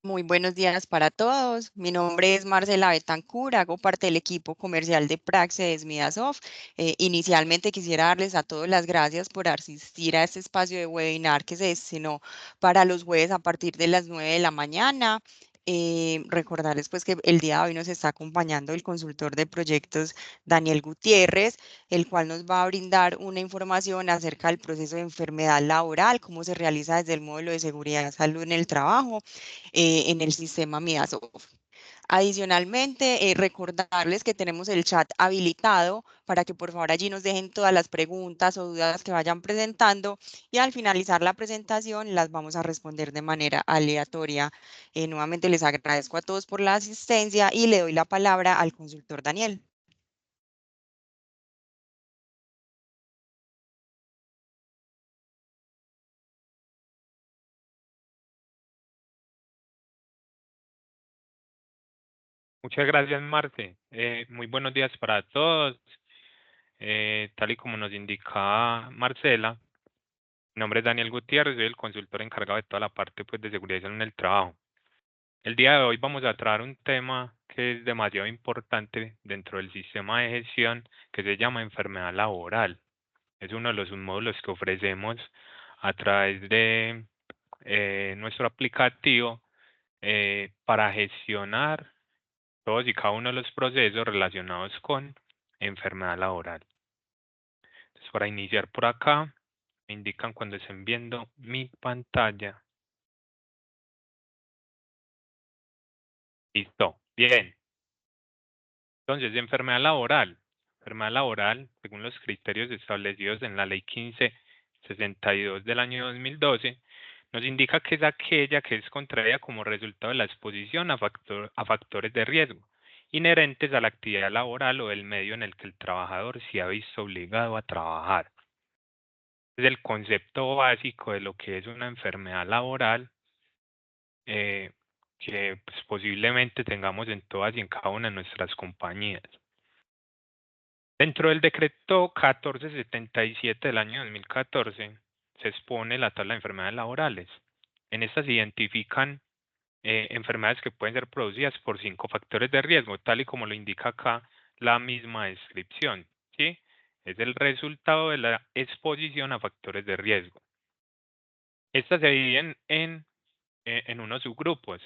Muy buenos días para todos. Mi nombre es Marcela Betancur, hago parte del equipo comercial de Praxis Midasoft. Inicialmente quisiera darles a todos las gracias por asistir a este espacio de webinar que se destinó para los jueves a partir de las 9 de la mañana. Recordarles pues que el día de hoy nos está acompañando el consultor de proyectos Daniel Gutiérrez, el cual nos va a brindar una información acerca del proceso de enfermedad laboral, cómo se realiza desde el módulo de seguridad y salud en el trabajo en el sistema Midasoft. Adicionalmente, recordarles que tenemos el chat habilitado para que por favor allí nos dejen todas las preguntas o dudas que vayan presentando y al finalizar la presentación las vamos a responder de manera aleatoria. Nuevamente les agradezco a todos por la asistencia y le doy la palabra al consultor Daniel. Muchas gracias, Marte. Muy buenos días para todos. Tal y como nos indicaba Marcela, mi nombre es Daniel Gutiérrez, soy el consultor encargado de toda la parte pues, de seguridad y salud en el trabajo. El día de hoy vamos a tratar un tema que es demasiado importante dentro del sistema de gestión que se llama enfermedad laboral. Es uno de los submódulos que ofrecemos a través de nuestro aplicativo para gestionar todos y cada uno de los procesos relacionados con enfermedad laboral. Entonces, para iniciar por acá, me indican cuando estén viendo mi pantalla. Listo. Bien. Entonces, de enfermedad laboral. Enfermedad laboral, según los criterios establecidos en la Ley 1562 del año 2012, nos indica que es aquella que es contraída como resultado de la exposición a factores de riesgo inherentes a la actividad laboral o del medio en el que el trabajador se ha visto obligado a trabajar. Es el concepto básico de lo que es una enfermedad laboral eh, que pues, posiblemente tengamos en todas y en cada una de nuestras compañías. Dentro del decreto 1477 del año 2014 se expone la tabla de enfermedades laborales. En estas se identifican enfermedades que pueden ser producidas por 5 factores de riesgo, tal y como lo indica acá la misma descripción, ¿sí? Es el resultado de la exposición a factores de riesgo. Estas se dividen en unos subgrupos.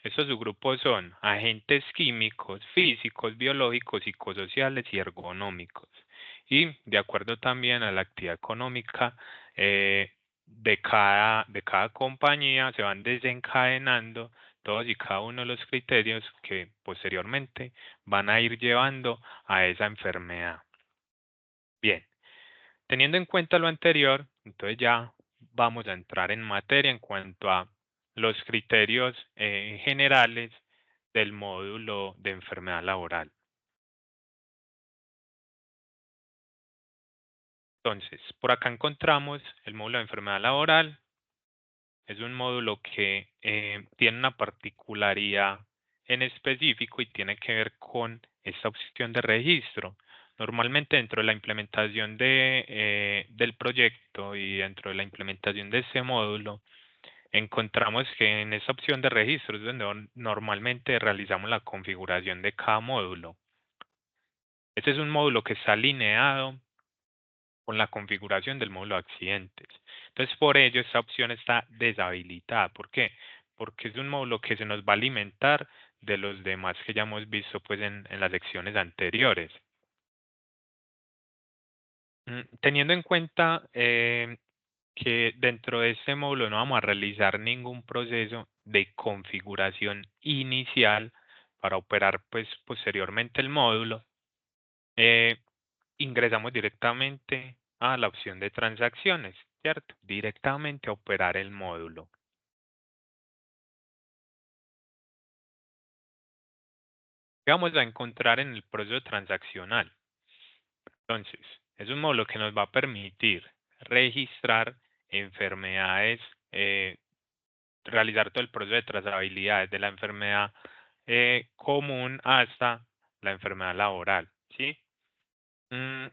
Estos subgrupos son agentes químicos, físicos, biológicos, psicosociales y ergonómicos. Y de acuerdo también a la actividad económica de cada compañía, se van desencadenando todos y cada uno de los criterios que posteriormente van a ir llevando a esa enfermedad. Bien, teniendo en cuenta lo anterior, entonces ya vamos a entrar en materia en cuanto a los criterios generales del módulo de enfermedad laboral. Entonces, por acá encontramos el módulo de enfermedad laboral. Es un módulo que tiene una particularidad en específico y tiene que ver con esta opción de registro. Normalmente dentro de la implementación del proyecto y dentro de la implementación de este módulo, encontramos que en esta opción de registro es donde normalmente realizamos la configuración de cada módulo. Este es un módulo que está alineado con la configuración del módulo de accidentes. Entonces, por ello, esta opción está deshabilitada. ¿Por qué? Porque es un módulo que se nos va a alimentar de los demás que ya hemos visto pues, en las lecciones anteriores. Teniendo en cuenta que dentro de este módulo no vamos a realizar ningún proceso de configuración inicial para operar pues, posteriormente el módulo, eh, ingresamos directamente a la opción de transacciones, ¿cierto? Directamente a operar el módulo. ¿Qué vamos a encontrar en el proceso transaccional? Entonces, es un módulo que nos va a permitir registrar enfermedades, realizar todo el proceso de trazabilidad desde la enfermedad común hasta la enfermedad laboral, ¿sí? Mm,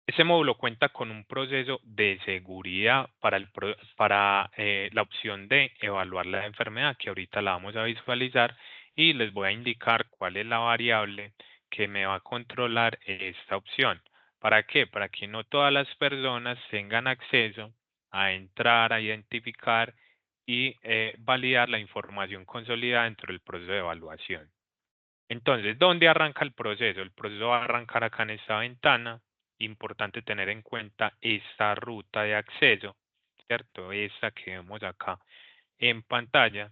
Este módulo cuenta con un proceso de seguridad para la opción de evaluar la enfermedad, que ahorita la vamos a visualizar y les voy a indicar cuál es la variable que me va a controlar esta opción. ¿Para qué? Para que no todas las personas tengan acceso a entrar, a identificar y validar la información consolidada dentro del proceso de evaluación. Entonces, ¿dónde arranca el proceso? El proceso va a arrancar acá en esta ventana. Importante tener en cuenta esta ruta de acceso, ¿cierto? Esta que vemos acá en pantalla.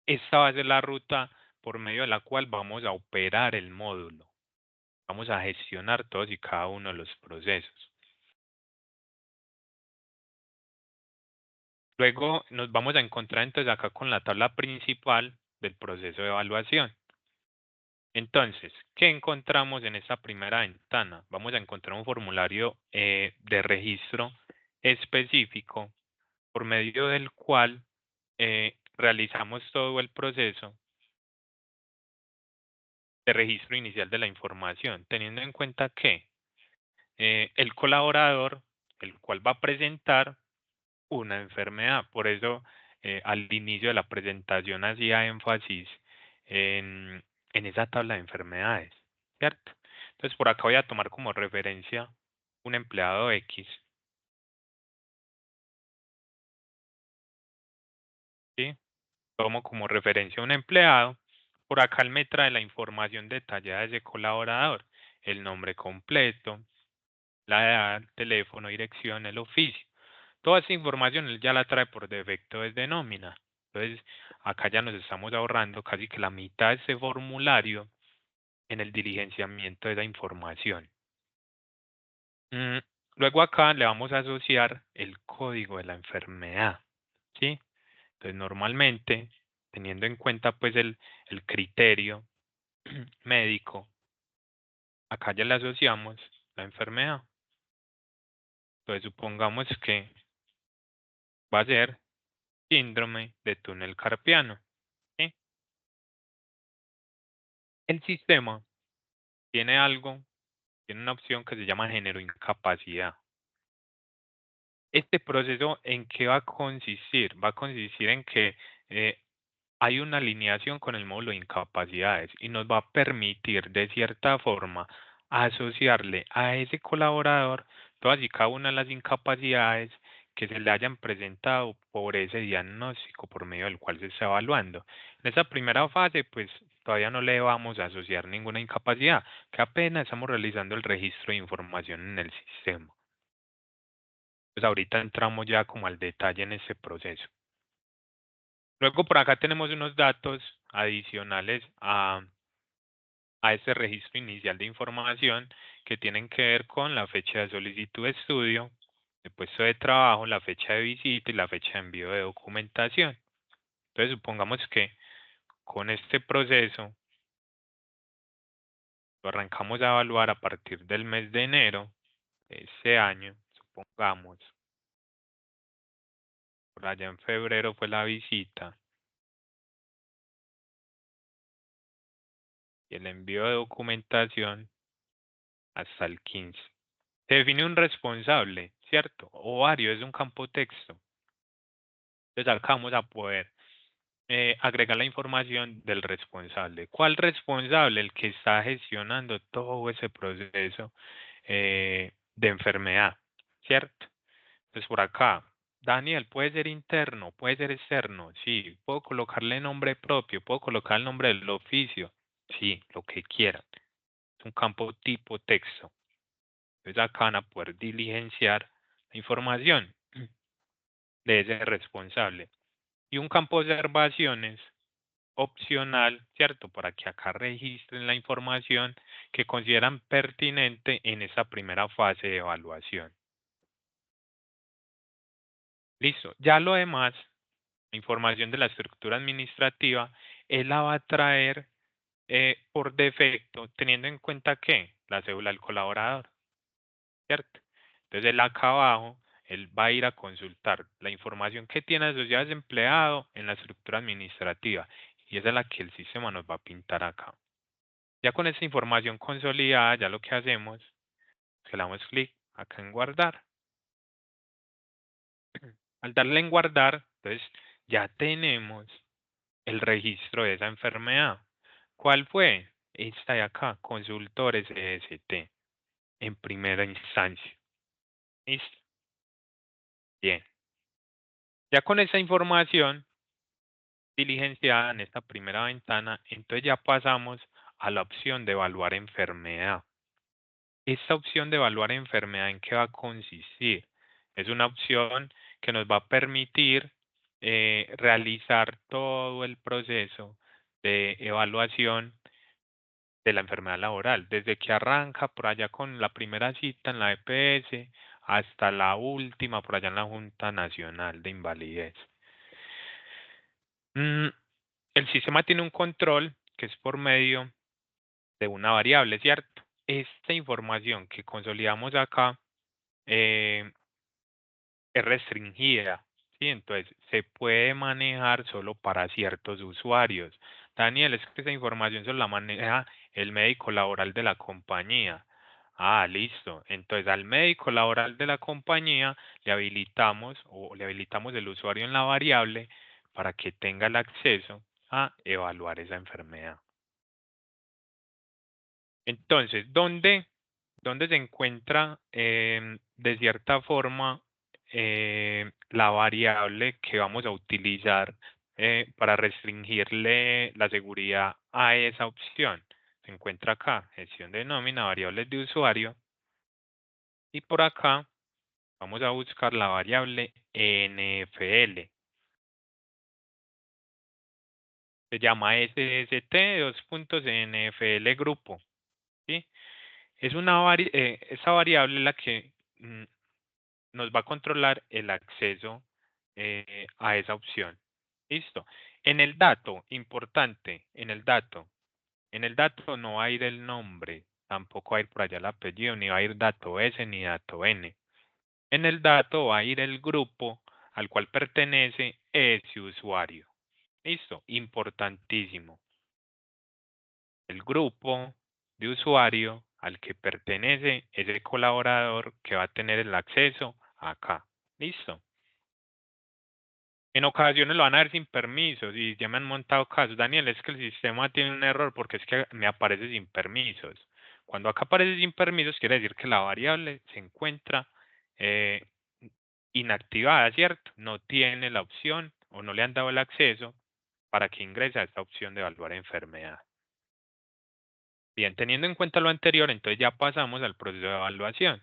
Esta va a ser la ruta por medio de la cual vamos a operar el módulo. Vamos a gestionar todos y cada uno de los procesos. Luego nos vamos a encontrar entonces acá con la tabla principal del proceso de evaluación. Entonces, ¿qué encontramos en esta primera ventana? Vamos a encontrar un formulario de registro específico por medio del cual realizamos todo el proceso de registro inicial de la información, teniendo en cuenta que el colaborador, el cual va a presentar una enfermedad. Por eso, al inicio de la presentación hacía énfasis en, en esa tabla de enfermedades, ¿cierto? Entonces, por acá voy a tomar como referencia un empleado X, ¿sí? Tomo como referencia un empleado. Por acá él me trae la información detallada de ese colaborador, el nombre completo, la edad, teléfono, dirección, el oficio. Toda esa información él ya la trae por defecto desde nómina. Entonces, acá ya nos estamos ahorrando casi que la mitad de ese formulario en el diligenciamiento de esa información. Mm, Luego acá le vamos a asociar el código de la enfermedad, ¿sí? Entonces, normalmente, teniendo en cuenta pues el criterio médico, acá ya le asociamos la enfermedad. Entonces, supongamos que va a ser síndrome de túnel carpiano, ¿sí? El sistema tiene algo, tiene una opción que se llama género incapacidad. Este proceso, ¿en qué va a consistir? Va a consistir en que eh, hay una alineación con el módulo de incapacidades y nos va a permitir de cierta forma asociarle a ese colaborador todas y cada una de las incapacidades que se le hayan presentado por ese diagnóstico por medio del cual se está evaluando. En esa primera fase, pues todavía no le vamos a asociar ninguna incapacidad, que apenas estamos realizando el registro de información en el sistema. Pues ahorita entramos ya como al detalle en ese proceso. Luego por acá tenemos unos datos adicionales a ese registro inicial de información que tienen que ver con la fecha de solicitud de estudio, el puesto de trabajo, la fecha de visita y la fecha de envío de documentación. Entonces supongamos que con este proceso lo arrancamos a evaluar a partir del mes de enero de este año, supongamos, por allá en febrero fue la visita y el envío de documentación hasta el 15. Se define un responsable, ¿cierto? Ovario es un campo texto. Entonces acá vamos a poder agregar la información del responsable. ¿Cuál responsable? El que está gestionando todo ese proceso de enfermedad, ¿cierto? Entonces por acá, Daniel, puede ser interno, puede ser externo, sí. Puedo colocarle nombre propio, puedo colocar el nombre del oficio, sí, lo que quieran. Es un campo tipo texto. Entonces acá van a poder diligenciar la información de ese responsable. Y un campo de observaciones opcional, ¿cierto? Para que acá registren la información que consideran pertinente en esa primera fase de evaluación. Listo. Ya lo demás, la información de la estructura administrativa, él la va a traer por defecto, teniendo en cuenta que la cédula del colaborador, ¿cierto? Entonces él acá abajo, él va a ir a consultar la información que tiene asociada a ese empleado en la estructura administrativa y esa es la que el sistema nos va a pintar acá. Ya con esta información consolidada, ya lo que hacemos le damos clic acá en guardar. Al darle en guardar, entonces ya tenemos el registro de esa enfermedad. ¿Cuál fue? Esta de acá, consultores EST, en primera instancia. ¿Listo? Bien. Ya con esa información diligenciada en esta primera ventana, entonces ya pasamos a la opción de evaluar enfermedad. Esta opción de evaluar enfermedad, ¿en qué va a consistir? Es una opción que nos va a permitir realizar todo el proceso de evaluación de la enfermedad laboral, desde que arranca por allá con la primera cita en la EPS hasta la última por allá en la Junta Nacional de Invalidez. Mm, el sistema tiene un control que es por medio de una variable, ¿cierto? Esta información que consolidamos acá eh, es restringida, ¿sí? Entonces, se puede manejar solo para ciertos usuarios. Daniel, es que esa información solo la maneja el médico laboral de la compañía. Ah, listo. Entonces, al médico laboral de la compañía le habilitamos o le habilitamos el usuario en la variable para que tenga el acceso a evaluar esa enfermedad. Entonces, ¿dónde se encuentra de cierta forma la variable que vamos a utilizar para restringirle la seguridad a esa opción? Se encuentra acá, gestión de nómina, variables de usuario, y por acá vamos a buscar la variable NFL. Se llama SST, dos puntos NFL grupo, ¿sí? Es esa variable la que nos va a controlar el acceso a esa opción. Listo. En el dato, importante, en el dato no va a ir el nombre, tampoco va a ir por allá el apellido, ni va a ir dato S ni dato N. En el dato va a ir el grupo al cual pertenece ese usuario. Listo, importantísimo. El grupo de usuario al que pertenece ese colaborador que va a tener el acceso acá. Listo. En ocasiones lo van a ver sin permisos y ya me han montado casos. Daniel, es que el sistema tiene un error porque es que me aparece sin permisos. Cuando acá aparece sin permisos, quiere decir que la variable se encuentra eh, inactivada, ¿cierto? No tiene la opción o no le han dado el acceso para que ingrese a esta opción de evaluar enfermedad. Bien, teniendo en cuenta lo anterior, entonces ya pasamos al proceso de evaluación.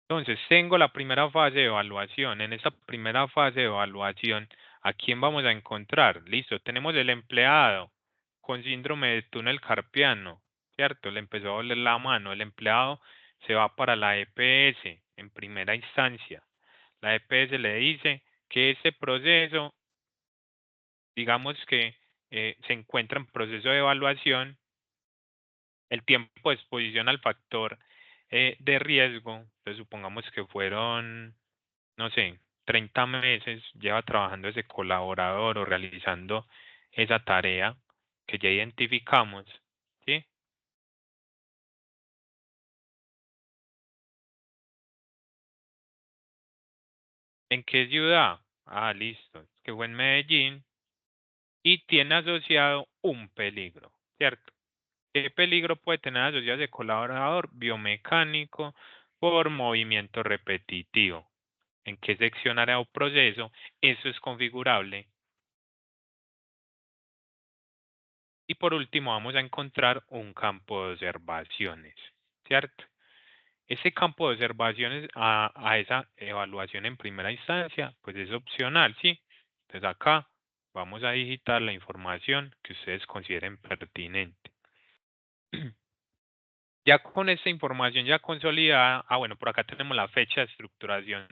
Entonces, tengo la primera fase de evaluación. En esta primera fase de evaluación, ¿a quién vamos a encontrar? Listo, tenemos el empleado con síndrome de túnel carpiano, ¿cierto? Le empezó a doler la mano. El empleado se va para la EPS en primera instancia. La EPS le dice que este proceso, digamos que se encuentra en proceso de evaluación. El tiempo de exposición al factor de riesgo, entonces supongamos que fueron, no sé, 30 meses, lleva trabajando ese colaborador o realizando esa tarea que ya identificamos, ¿sí? ¿En qué ciudad? Ah, listo, que fue en Medellín y tiene asociado un peligro, ¿cierto? ¿Qué peligro puede tener asociado ese colaborador? Biomecánico por movimiento repetitivo. ¿En qué sección área o proceso? Eso es configurable. Y por último vamos a encontrar un campo de observaciones, ¿cierto? Ese campo de observaciones a esa evaluación en primera instancia, pues es opcional, ¿sí? Entonces acá vamos a digitar la información que ustedes consideren pertinente. Ya con esta información ya consolidada, bueno, por acá tenemos la fecha de estructuración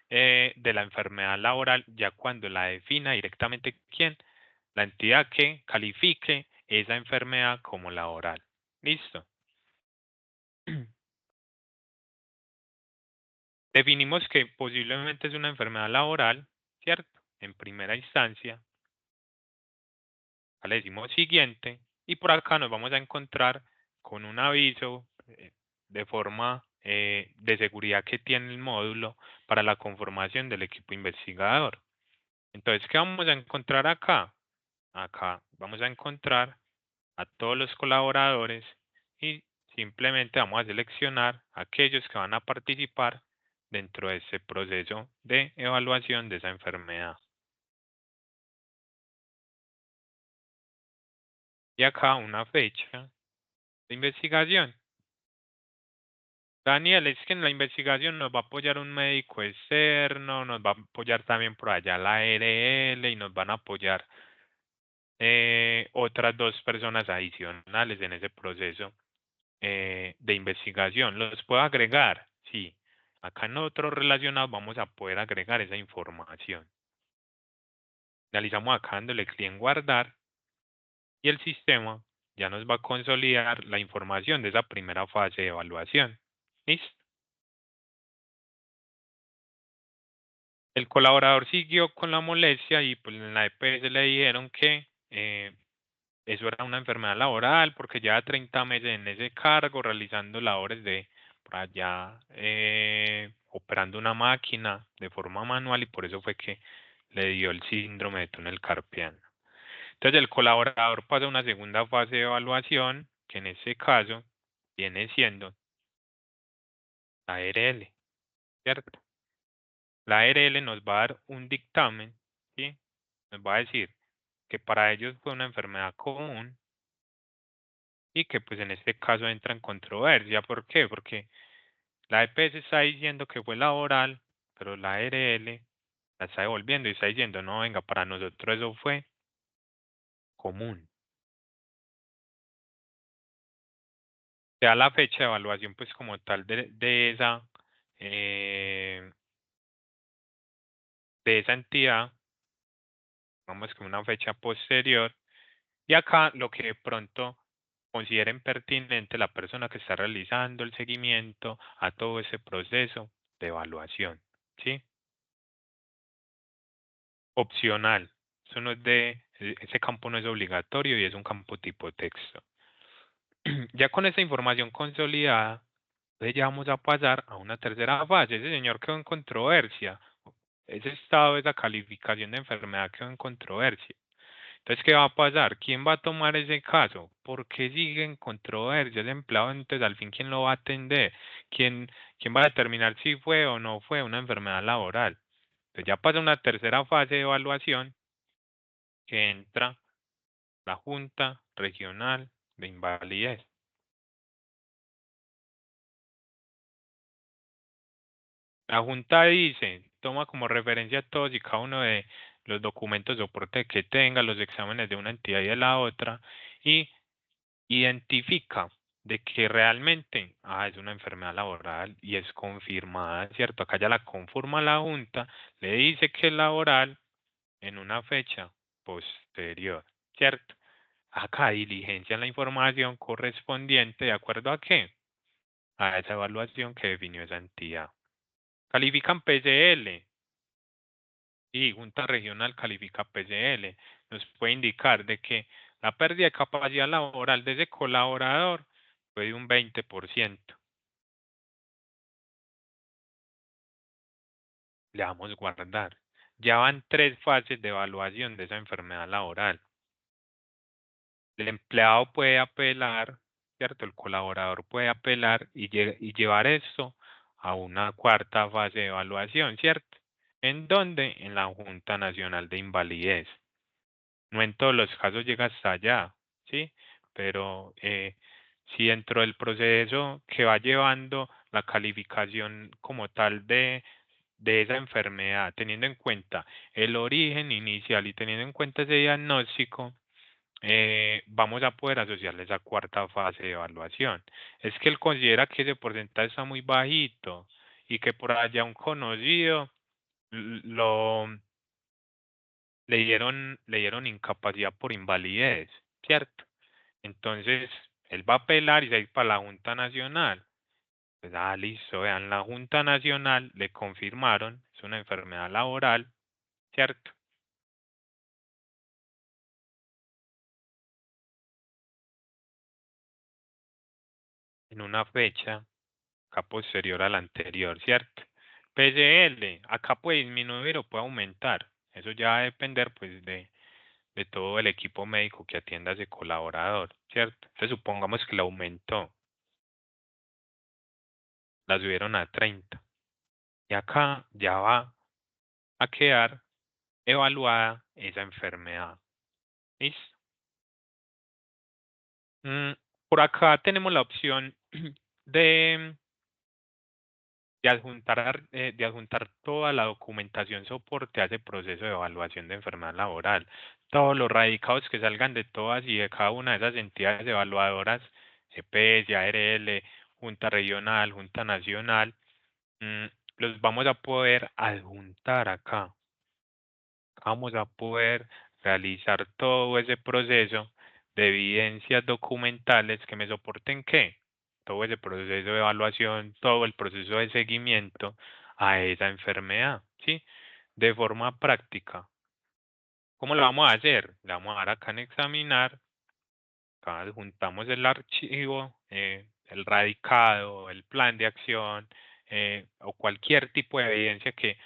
de la enfermedad laboral, ya cuando la defina directamente quién, la entidad que califique esa enfermedad como laboral. Listo. Definimos que posiblemente es una enfermedad laboral, ¿cierto? En primera instancia, le decimos siguiente, y por acá nos vamos a encontrar con un aviso de forma de seguridad que tiene el módulo para la conformación del equipo investigador. Entonces, ¿qué vamos a encontrar acá? Acá vamos a encontrar a todos los colaboradores y simplemente vamos a seleccionar aquellos que van a participar dentro de ese proceso de evaluación de esa enfermedad. Y acá una fecha de investigación. Daniel, es que en la investigación nos va a apoyar un médico externo, nos va a apoyar también por allá la ARL y nos van a apoyar otras 2 personas adicionales en ese proceso de investigación. ¿Los puedo agregar? Sí. Acá en otros relacionados vamos a poder agregar esa información. Realizamos acá dándole clic en guardar y el sistema ya nos va a consolidar la información de esa primera fase de evaluación. ¿Listo? El colaborador siguió con la molestia y pues en la EPS le dijeron que eso era una enfermedad laboral porque lleva 30 meses en ese cargo realizando labores de por allá operando una máquina de forma manual y por eso fue que le dio el síndrome de túnel carpiano. Entonces el colaborador pasa a una segunda fase de evaluación que en este caso viene siendo la ARL, ¿cierto? La ARL nos va a dar un dictamen, ¿sí? Nos va a decir que para ellos fue una enfermedad común y que pues en este caso entra en controversia. ¿Por qué? Porque la EPS está diciendo que fue laboral, pero la ARL la está devolviendo y está diciendo, no, venga, para nosotros eso fue común. Se da la fecha de evaluación pues como tal eh, de esa entidad, vamos que una fecha posterior, y acá lo que de pronto consideren pertinente la persona que está realizando el seguimiento a todo ese proceso de evaluación, ¿sí? Opcional. Eso no es ese campo no es obligatorio y es un campo tipo texto. Ya con esa información consolidada, entonces ya vamos a pasar a una tercera fase. Ese señor quedó en controversia. Ese estado, esa calificación de enfermedad quedó en controversia. Entonces, ¿qué va a pasar? ¿Quién va a tomar ese caso? ¿Por qué sigue en controversia ese empleado? Entonces, al fin, ¿quién lo va a atender? ¿Quién va a determinar si fue o no fue una enfermedad laboral? Entonces, ya pasa una tercera fase de evaluación que entra la Junta Regional de Invalidez. La Junta dice, toma como referencia todos y cada uno de los documentos de soporte que tenga, los exámenes de una entidad y de la otra, y identifica de que realmente es una enfermedad laboral y es confirmada, ¿cierto? Acá ya la conforma la Junta, le dice que es laboral en una fecha posterior, ¿cierto? Acá diligencian la información correspondiente de acuerdo a qué, a esa evaluación que definió esa entidad. Califican PCL y Junta Regional califica PCL. Nos puede indicar de que la pérdida de capacidad laboral de ese colaborador fue de un 20%. Le damos guardar. Ya van 3 fases de evaluación de esa enfermedad laboral. El empleado puede apelar, ¿cierto? El colaborador puede apelar y llevar esto a una cuarta fase de evaluación, ¿cierto? ¿En dónde? En la Junta Nacional de Invalidez. No en todos los casos llega hasta allá, ¿sí? Pero si dentro del proceso que va llevando la calificación como tal de esa enfermedad, teniendo en cuenta el origen inicial y teniendo en cuenta ese diagnóstico, vamos a poder asociarle esa cuarta fase de evaluación. Es que él considera que ese porcentaje está muy bajito y que por allá un conocido lo le dieron incapacidad por invalidez, ¿cierto? Entonces, él va a apelar y se va a ir para la Junta Nacional. Pues, listo, vean, la Junta Nacional le confirmaron, es una enfermedad laboral, ¿cierto? En una fecha. acá posterior al anterior, ¿cierto? PSL, acá puede disminuir o puede aumentar. Eso ya va a depender pues de todo el equipo médico que atienda a ese colaborador, ¿cierto? Entonces supongamos que la aumentó, la subieron a 30. Y acá ya va a quedar evaluada esa enfermedad. ¿Listo? Mm, por acá tenemos la opción de, de adjuntar toda la documentación soporte a ese proceso de evaluación de enfermedad laboral. Todos los radicados que salgan de todas y de cada una de esas entidades evaluadoras, EPS, ARL, Junta Regional, Junta Nacional, mm, los vamos a poder adjuntar acá. Vamos a poder realizar todo ese proceso de evidencias documentales que me soporten qué, todo ese proceso de evaluación, todo el proceso de seguimiento a esa enfermedad, ¿sí? De forma práctica. ¿Cómo lo vamos a hacer? Le vamos a dar acá en examinar, acá adjuntamos el archivo, el radicado, el plan de acción, o cualquier tipo de evidencia que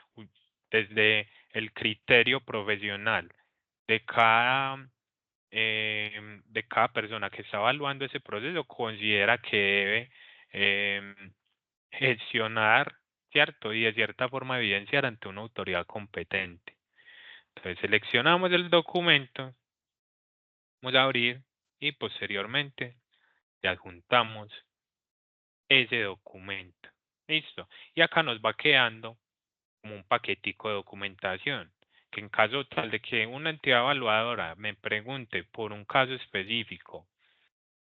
desde el criterio profesional de cada persona que está evaluando ese proceso considera que debe gestionar, ¿cierto? Y de cierta forma evidenciar ante una autoridad competente. Entonces seleccionamos el documento, vamos a abrir y posteriormente le adjuntamos ese documento. Listo. Y acá nos va quedando como un paquetico de documentación, que en caso tal de que una entidad evaluadora me pregunte por un caso específico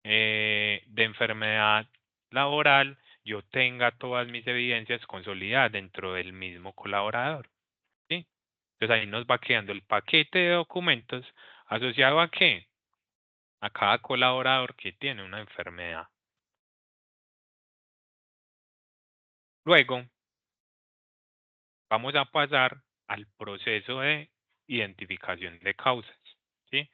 de enfermedad laboral, yo tenga todas mis evidencias consolidadas dentro del mismo colaborador, ¿sí? Entonces ahí nos va quedando el paquete de documentos asociado a qué? A cada colaborador que tiene una enfermedad. Luego vamos a pasar al proceso de identificación de causas, ¿sí?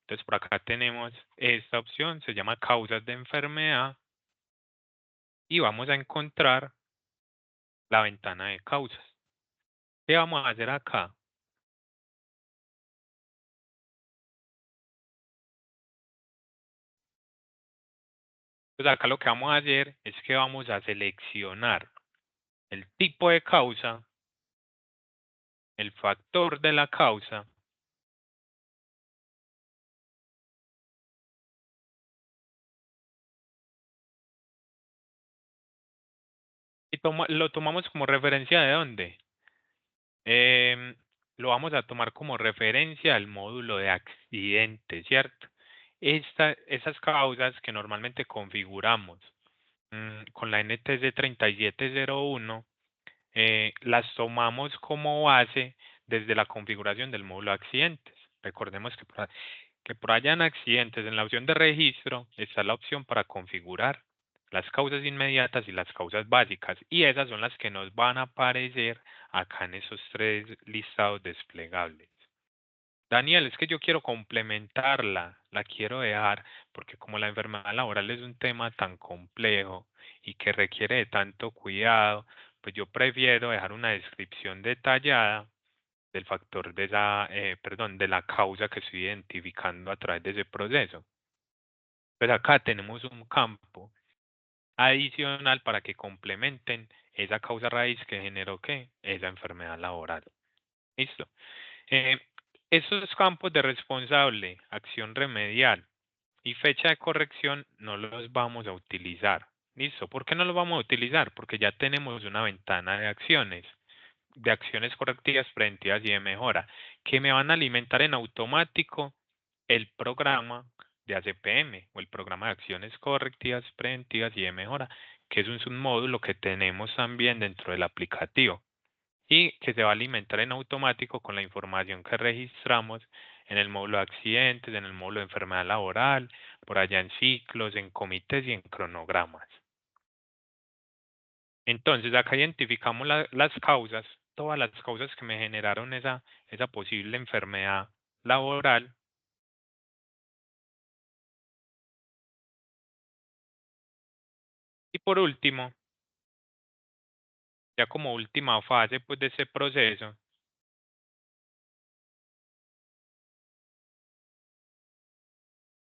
Entonces por acá tenemos esta opción, se llama causas de enfermedad y vamos a encontrar la ventana de causas. ¿Qué vamos a hacer acá? Pues acá lo que vamos a hacer es que vamos a seleccionar el tipo de causa, el factor de la causa y lo tomamos como referencia de dónde. Em, lo vamos a tomar como referencia al módulo de accidente, ¿cierto? Esas causas que normalmente configuramos con la NTC 3701, las tomamos como base desde la configuración del módulo de accidentes. Recordemos que por allá en accidentes, en la opción de registro, está la opción para configurar las causas inmediatas y las causas básicas. Y esas son las que nos van a aparecer acá en esos tres listados desplegables. Daniel, es que yo quiero complementarla, la quiero dejar, porque como la enfermedad laboral es un tema tan complejo y que requiere de tanto cuidado, pues yo prefiero dejar una descripción detallada del factor de perdón, de la causa que estoy identificando a través de ese proceso. Pues acá tenemos un campo adicional para que complementen esa causa raíz que generó ¿qué? Esa enfermedad laboral. Listo. Eh, Esos campos de responsable, acción remedial y fecha de corrección no los vamos a utilizar. ¿Listo? ¿Por qué no los vamos a utilizar? Porque ya tenemos una ventana de acciones correctivas, preventivas y de mejora, que me van a alimentar en automático el programa de ACPM o el programa de acciones correctivas, preventivas y de mejora, que es un submódulo que tenemos también dentro del aplicativo y que se va a alimentar en automático con la información que registramos en el módulo de accidentes, en el módulo de enfermedad laboral, por allá en ciclos, en comités y en cronogramas. Entonces, acá identificamos las causas, todas las causas que me generaron esa posible enfermedad laboral. Y por último, Ya como última fase pues de ese proceso,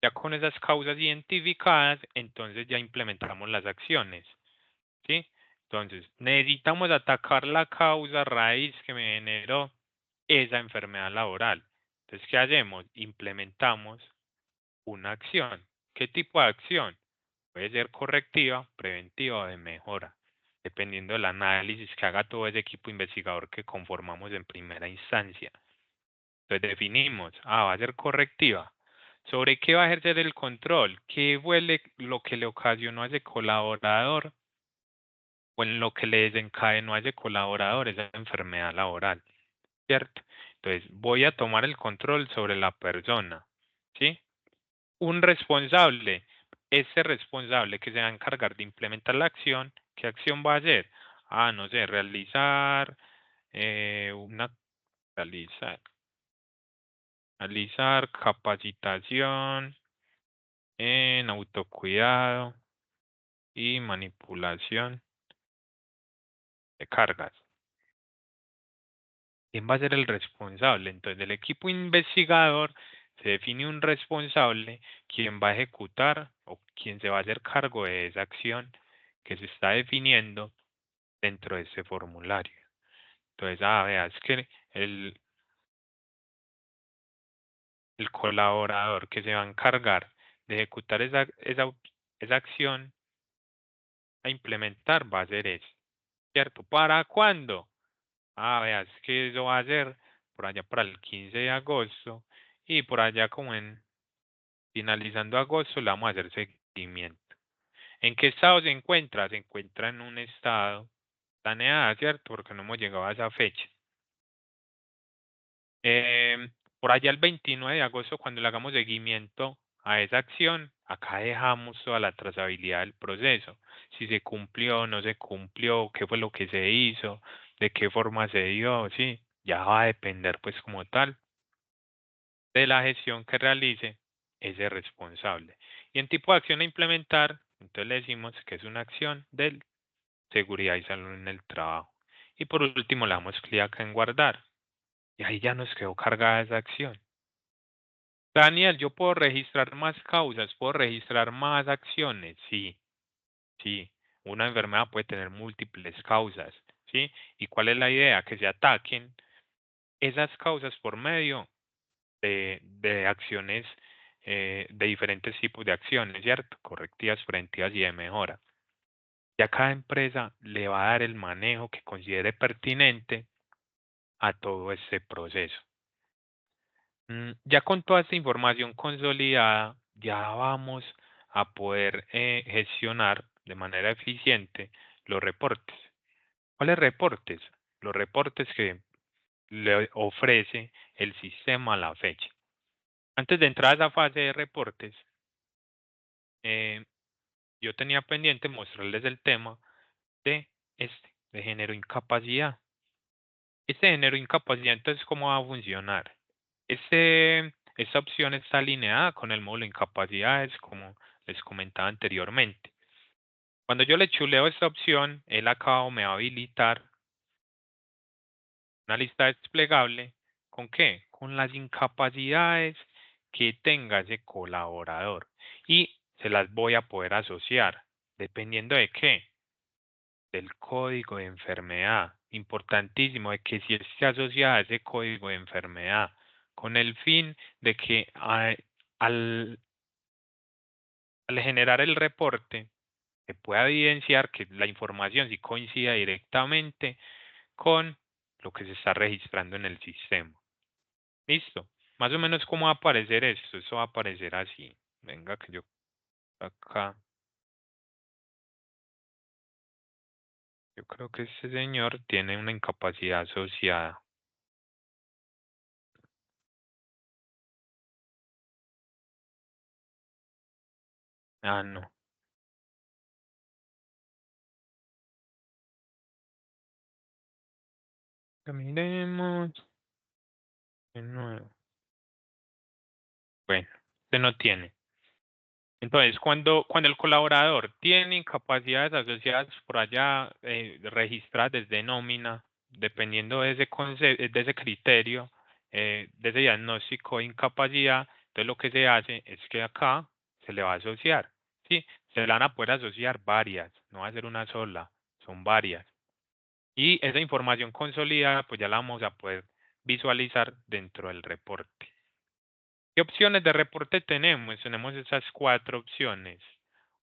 ya con esas causas identificadas, entonces ya implementamos las acciones, ¿sí? Entonces, necesitamos atacar la causa raíz que me generó esa enfermedad laboral. Entonces, ¿qué hacemos? Implementamos una acción. ¿Qué tipo de acción? Puede ser correctiva, preventiva o de mejora, dependiendo del análisis que haga todo ese equipo investigador que conformamos en primera instancia. Entonces definimos, va a ser correctiva. ¿Sobre qué va a ejercer el control? ¿Qué fue lo que le ocasionó a ese colaborador o en lo que le desencadenó a ese colaborador esa enfermedad laboral? ¿Cierto? Entonces voy a tomar el control sobre la persona, ¿sí? Un responsable, ese responsable que se va a encargar de implementar la acción, ¿qué acción va a hacer? No sé, una, realizar, realizar capacitación en autocuidado y manipulación de cargas. ¿Quién va a ser el responsable? Entonces, del equipo investigador se define un responsable, quien va a ejecutar o quien se va a hacer cargo de esa acción que se está definiendo dentro de ese formulario. Entonces, vea, es que el colaborador que se va a encargar de ejecutar esa acción a implementar va a ser ese, ¿cierto? ¿Para cuándo? Vea, es que eso va a ser por allá para el 15 de agosto y por allá como en finalizando agosto le vamos a hacer seguimiento. ¿En qué estado se encuentra? Se encuentra en un estado planeado, ¿cierto? Porque no hemos llegado a esa fecha. Por allá el 29 de agosto, cuando le hagamos seguimiento a esa acción, acá dejamos toda la trazabilidad del proceso. Si se cumplió, no se cumplió, qué fue lo que se hizo, de qué forma se dio, sí. Ya va a depender, pues, como tal, de la gestión que realice ese responsable. Y en tipo de acción a implementar, entonces le decimos que es una acción de seguridad y salud en el trabajo. Y por último, le damos clic acá en guardar. Y ahí ya nos quedó cargada esa acción. Daniel, yo puedo registrar más causas, puedo registrar más acciones. Sí, sí. Una enfermedad puede tener múltiples causas, ¿sí? ¿Y cuál es la idea? Que se ataquen esas causas por medio de acciones, de diferentes tipos de acciones, ¿cierto? Correctivas, preventivas y de mejora. Ya cada empresa le va a dar el manejo que considere pertinente a todo este proceso. Ya con toda esta información consolidada, ya vamos a poder gestionar de manera eficiente los reportes. ¿Cuáles reportes? Los reportes que le ofrece el sistema a la fecha. Antes de entrar a esa fase de reportes, eh, yo tenía pendiente mostrarles el tema de género incapacidad. Este género incapacidad, entonces, ¿cómo va a funcionar? Esta opción está alineada con el módulo de incapacidades, como les comentaba anteriormente. Cuando yo le chuleo esta opción, él acá me va a habilitar una lista desplegable. ¿Con qué? Con las incapacidades que tenga ese colaborador. Y se las voy a poder asociar. ¿Dependiendo de qué? Del código de enfermedad. Importantísimo de que si esté asociada a ese código de enfermedad, con el fin de que al, al generar el reporte se pueda evidenciar que la información sí coincida directamente con lo que se está registrando en el sistema. Listo. Más o menos cómo va a aparecer esto. Eso va a aparecer así. Venga, que yo acá. Yo creo que este señor tiene una incapacidad asociada. No. Miremos de nuevo. Bueno, este no tiene. Entonces, cuando el colaborador tiene incapacidades asociadas por allá registradas desde nómina, dependiendo de ese criterio, de ese diagnóstico de incapacidad, entonces lo que se hace es que acá se le va a asociar, ¿sí? Se le van a poder asociar varias, no va a ser una sola, son varias. Y esa información consolidada, pues ya la vamos a poder visualizar dentro del reporte. ¿Qué opciones de reporte tenemos? Tenemos esas 4 opciones.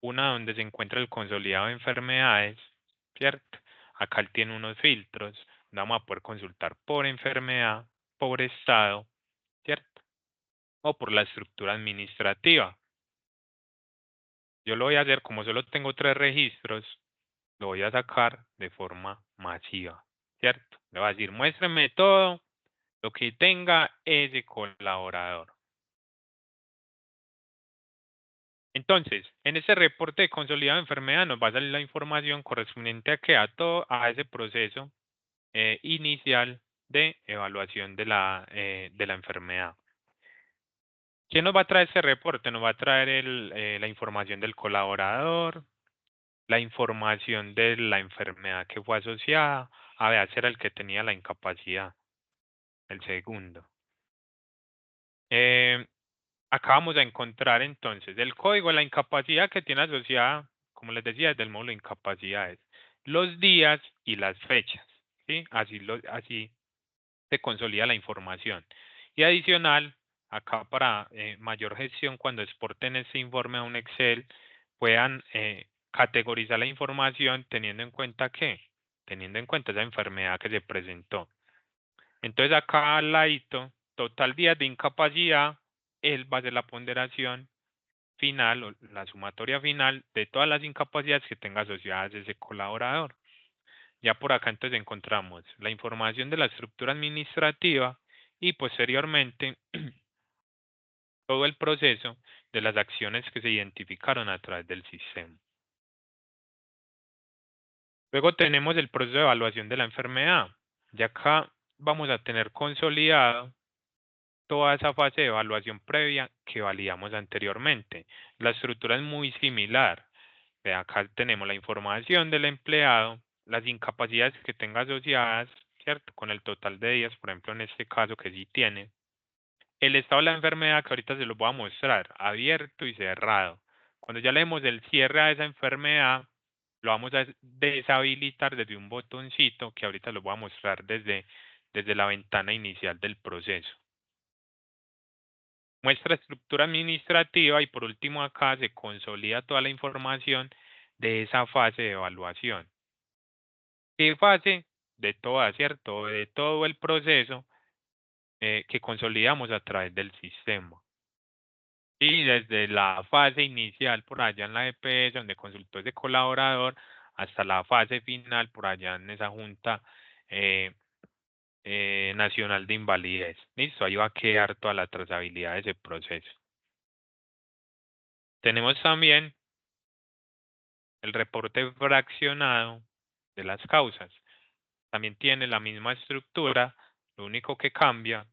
Una donde se encuentra el consolidado de enfermedades, ¿cierto? Acá él tiene unos filtros. Vamos a poder consultar por enfermedad, por estado, ¿cierto? O por la estructura administrativa. Yo lo voy a hacer, como solo tengo 3 registros, lo voy a sacar de forma masiva, ¿cierto? Le voy a decir, muéstreme todo lo que tenga ese colaborador. Entonces, en ese reporte de consolidado de enfermedad nos va a salir la información correspondiente a que a todo a ese proceso inicial de evaluación de la enfermedad. ¿Qué nos va a traer ese reporte? Nos va a traer la información del colaborador, la información de la enfermedad que fue asociada. A ver, ese era el que tenía la incapacidad, el segundo. Eh, Acá vamos a encontrar entonces el código de la incapacidad que tiene asociada, como les decía, desde el módulo de incapacidades, los días y las fechas, ¿sí? Así se consolida la información. Y adicional, acá para mayor gestión, cuando exporten ese informe a un Excel, puedan categorizar la información teniendo en cuenta teniendo en cuenta esa enfermedad que se presentó. Entonces acá al ladito, total días de incapacidad, él va a hacer la ponderación final o la sumatoria final de todas las incapacidades que tenga asociadas ese colaborador. Ya por acá entonces encontramos la información de la estructura administrativa y posteriormente todo el proceso de las acciones que se identificaron a través del sistema. Luego tenemos el proceso de evaluación de la enfermedad. Ya acá vamos a tener consolidado toda esa fase de evaluación previa que validamos anteriormente. La estructura es muy similar. Acá tenemos la información del empleado, las incapacidades que tenga asociadas, ¿cierto? Con el total de días, por ejemplo, en este caso que sí tiene. El estado de la enfermedad, que ahorita se lo voy a mostrar, abierto y cerrado. Cuando ya le demos el cierre a esa enfermedad, lo vamos a deshabilitar desde un botoncito que ahorita lo voy a mostrar desde la ventana inicial del proceso. Muestra estructura administrativa y por último acá se consolida toda la información de esa fase de evaluación. ¿Qué fase? De toda, ¿cierto? De todo el proceso que consolidamos a través del sistema. Y desde la fase inicial por allá en la EPS, donde consultó ese colaborador, hasta la fase final por allá en esa junta eh, nacional de invalidez. Listo, ahí va a quedar toda la trazabilidad de ese proceso. Tenemos también el reporte fraccionado de las causas. También tiene la misma estructura, lo único que cambia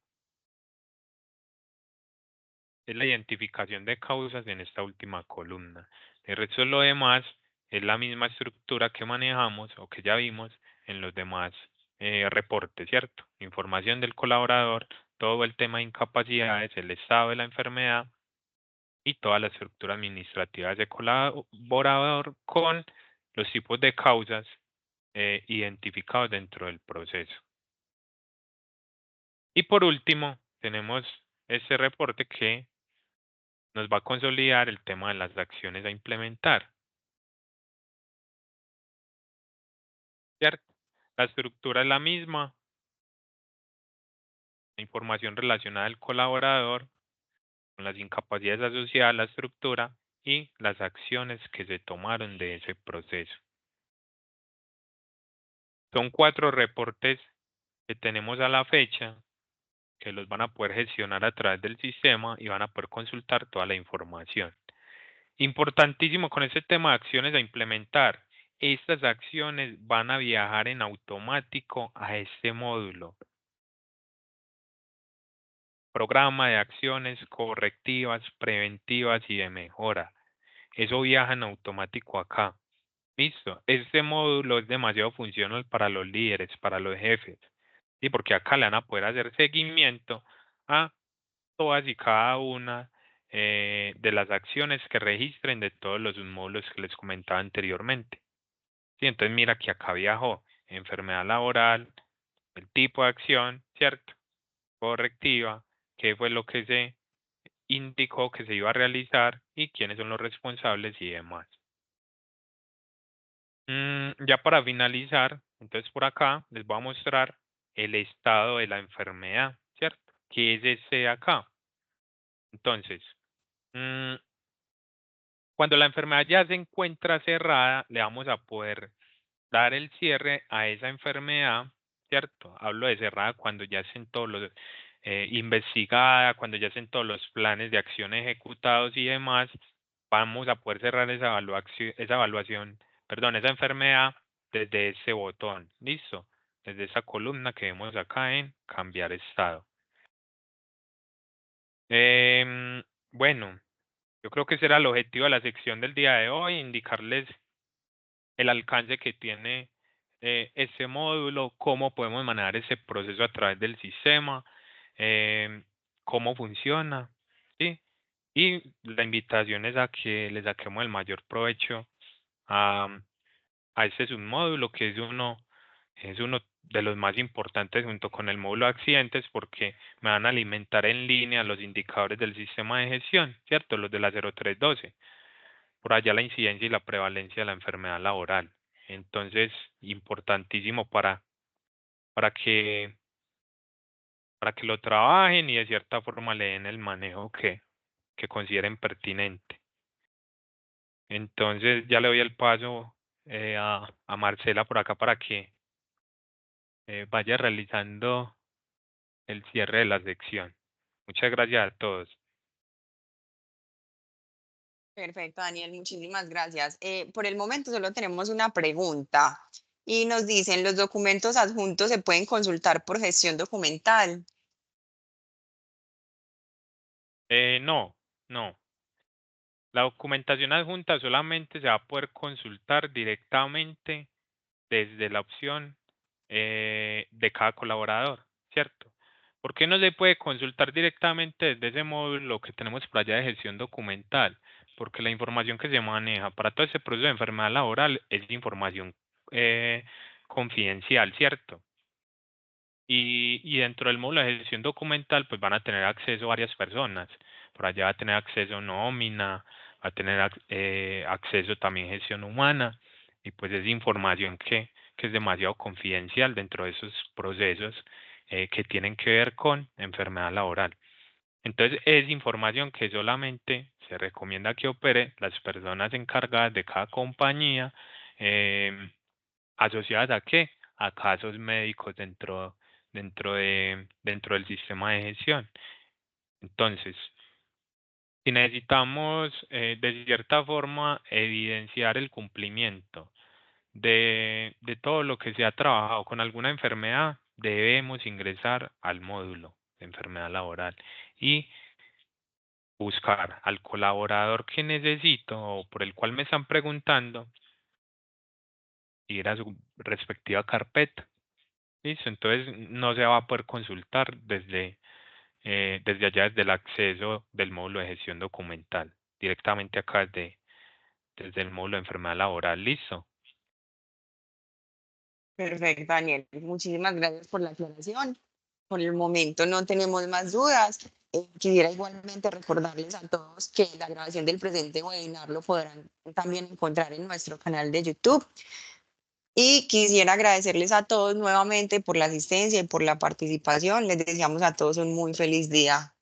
es la identificación de causas en esta última columna. El resto de lo demás es la misma estructura que manejamos o que ya vimos en los demás reportes, ¿cierto? Información del colaborador, todo el tema de incapacidades, el estado de la enfermedad y toda la estructura administrativa de colaborador con los tipos de causas identificados dentro del proceso. Y por último, tenemos este reporte que nos va a consolidar el tema de las acciones a implementar, ¿cierto? La estructura es la misma, la información relacionada al colaborador, con las incapacidades asociadas a la estructura y las acciones que se tomaron de ese proceso. Son 4 reportes que tenemos a la fecha que los van a poder gestionar a través del sistema y van a poder consultar toda la información. Importantísimo con este tema de acciones a implementar. Estas acciones van a viajar en automático a este módulo. Programa de acciones correctivas, preventivas y de mejora. eso viaja en automático acá. Listo. Este módulo es demasiado funcional para los líderes, para los jefes. Sí, porque acá le van a poder hacer seguimiento a todas y cada una de las acciones que registren de todos los módulos que les comentaba anteriormente. Sí, entonces mira que acá viajó enfermedad laboral, el tipo de acción, ¿cierto? Correctiva, qué fue lo que se indicó que se iba a realizar y quiénes son los responsables y demás. Ya para finalizar, entonces por acá les voy a mostrar el estado de la enfermedad, ¿cierto? Que es este de acá. Entonces, mm, cuando la enfermedad ya se encuentra cerrada, le vamos a poder dar el cierre a esa enfermedad, ¿cierto? Hablo de cerrada cuando ya estén todos los investigada, cuando ya estén todos los planes de acción ejecutados y demás, vamos a poder cerrar esa evaluación, perdón, esa enfermedad desde ese botón, ¿listo? Desde esa columna que vemos acá en cambiar estado. Bueno, yo creo que ese era el objetivo de la sección del día de hoy, indicarles el alcance que tiene ese módulo, cómo podemos manejar ese proceso a través del sistema, cómo funciona, ¿sí? Y la invitación es a que le saquemos el mayor provecho a, a ese submódulo que es uno de los más importantes junto con el módulo de accidentes porque me van a alimentar en línea los indicadores del sistema de gestión, ¿cierto? Los de la 0312. Por allá la incidencia y la prevalencia de la enfermedad laboral. Entonces, importantísimo para que, para que lo trabajen y de cierta forma le den el manejo que consideren pertinente. Entonces, ya le doy el paso a Marcela por acá para que vaya realizando el cierre de la sección. Muchas gracias a todos. Perfecto, Daniel, muchísimas gracias. Por el momento solo tenemos una pregunta y nos dicen, ¿los documentos adjuntos se pueden consultar por gestión documental? No, no. La documentación adjunta solamente se va a poder consultar directamente desde la opción de cada colaborador, ¿cierto? ¿Por qué no se puede consultar directamente desde ese módulo que tenemos por allá de gestión documental? Porque la información que se maneja para todo ese proceso de enfermedad laboral es información eh, confidencial, ¿cierto? Y dentro del módulo de gestión documental, pues van a tener acceso varias personas. Por allá va a tener acceso nómina, va a tener acceso también gestión humana, y pues es información que es demasiado confidencial dentro de esos procesos que tienen que ver con enfermedad laboral. Entonces, es información que solamente se recomienda que opere las personas encargadas de cada compañía, em, asociadas a qué? A casos médicos dentro del sistema de gestión. Entonces, si necesitamos de cierta forma evidenciar el cumplimiento de todo lo que se ha trabajado con alguna enfermedad, debemos ingresar al módulo de enfermedad laboral y buscar al colaborador que necesito o por el cual me están preguntando, ir a su respectiva carpeta. Listo, entonces no se va a poder consultar desde allá, desde el acceso del módulo de gestión documental, directamente acá desde el módulo de enfermedad laboral. Listo. Perfecto, Daniel. Muchísimas gracias por la aclaración. Por el momento no tenemos más dudas. Quisiera igualmente recordarles a todos que la grabación del presente webinar lo podrán también encontrar en nuestro canal de YouTube. Y quisiera agradecerles a todos nuevamente por la asistencia y por la participación. Les deseamos a todos un muy feliz día.